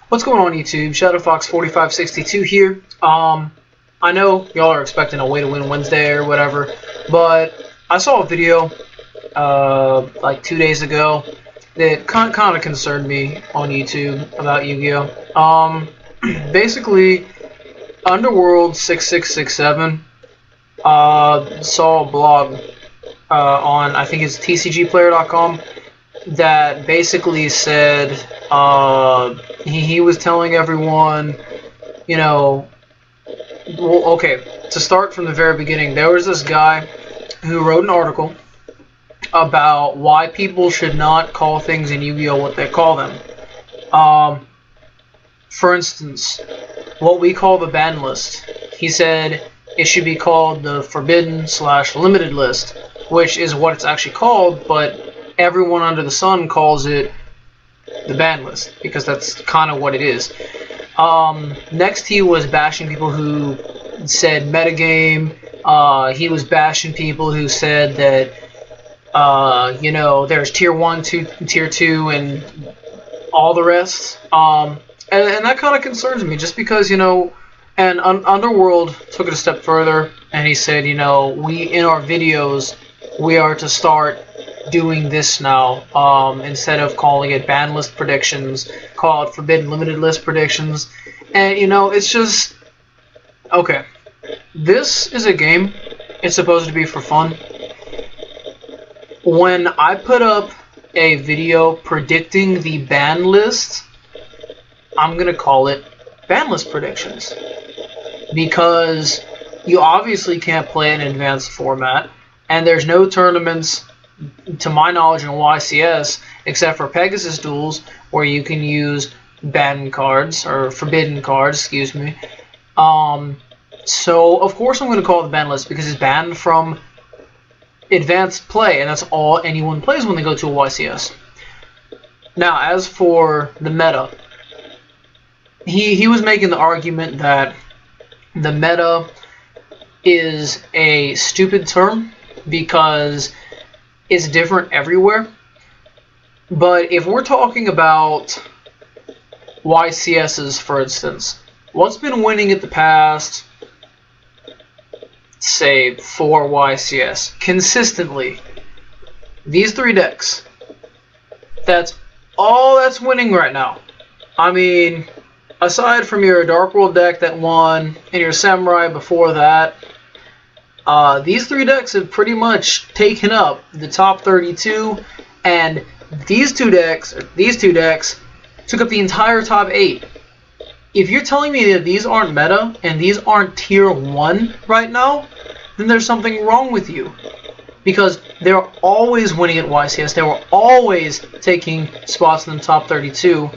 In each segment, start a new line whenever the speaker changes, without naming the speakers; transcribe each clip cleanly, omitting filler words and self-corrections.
What's going on YouTube? ShadowFox4562 here. I know y'all are expecting a way to win Wednesday or whatever, but I saw a video like 2 days ago that kind of concerned me on YouTube about Yu-Gi-Oh. Basically, Underworld6667 saw a blog on, I think it's tcgplayer.com, that basically said he was telling everyone, you know, well, okay, to start from the very beginning, there was this guy who wrote an article about why people should not call things in Yu-Gi-Oh! What they call them. For instance, what we call the ban list, he said it should be called the forbidden/limited list, which is what it's actually called, but everyone under the sun calls it the ban list, because that's kind of what it is. Next, he was bashing people who said metagame. He was bashing people who said that, you know, there's tier 1, tier 2, and all the rest. And that kind of concerns me, just because, you know, and Underworld took it a step further, and he said, you know, in our videos, we are to start doing this now. Instead of calling it ban list predictions, call it forbidden limited list predictions. And, you know, it's just, okay, this is a game. It's supposed to be for fun. When I put up a video predicting the ban list, I'm gonna call it ban list predictions, because you obviously can't play in advanced format, and there's no tournaments, to my knowledge, in YCS, except for Pegasus duels, where you can use banned cards, or forbidden cards, excuse me. So, of course I'm going to call it the ban list, because it's banned from advanced play, and that's all anyone plays when they go to a YCS. Now, as for the meta, he was making the argument that the meta is a stupid term, because it's different everywhere. But if we're talking about YCSs, for instance, what's been winning at the past, say, 4 YCS consistently? These 3 decks. That's all that's winning right now. I mean, aside from your Dark World deck that won, and your Samurai before that, these 3 decks have pretty much taken up the top 32, and these two decks took up the entire top 8. If you're telling me that these aren't meta, and these aren't tier 1 right now, then there's something wrong with you. Because they're always winning at YCS, they were always taking spots in the top 32.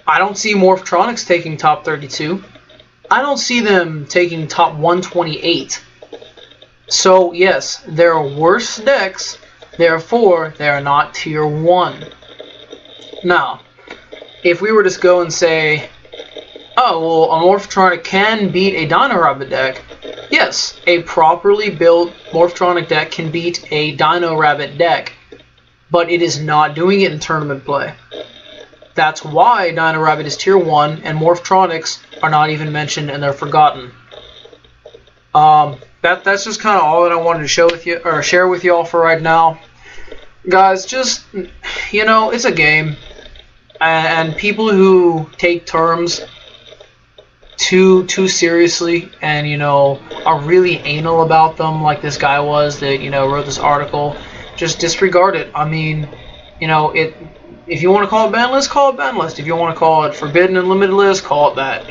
I don't see Morphtronics taking top 32. I don't see them taking top 128. So, yes, there are worse decks, therefore, they are not tier 1. Now, if we were to go and say, oh, well, a Morphtronic can beat a Dino Rabbit deck, yes, a properly built Morphtronic deck can beat a Dino Rabbit deck, but it is not doing it in tournament play. That's why Dino Rabbit is tier 1, and Morphtronics are not even mentioned, and they're forgotten. That's just kind of all that I wanted to show with you, or share with y'all for right now. Guys, just, you know, it's a game, and people who take terms too seriously, and, you know, are really anal about them, like this guy was that, you know, wrote this article, just disregard it. I mean, you know, if you want to call it ban list, call it ban list. If you want to call it forbidden and limited list, call it that.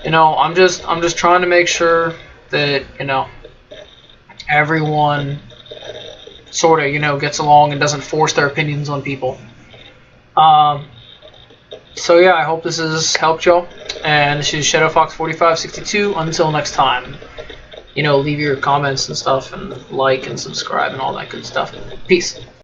You know, I'm just trying to make sure that, you know, everyone sort of, you know, gets along and doesn't force their opinions on people. So yeah, I hope this has helped y'all. And this is ShadowFox4562. Until next time, you know, leave your comments and stuff, and like and subscribe and all that good stuff. Peace.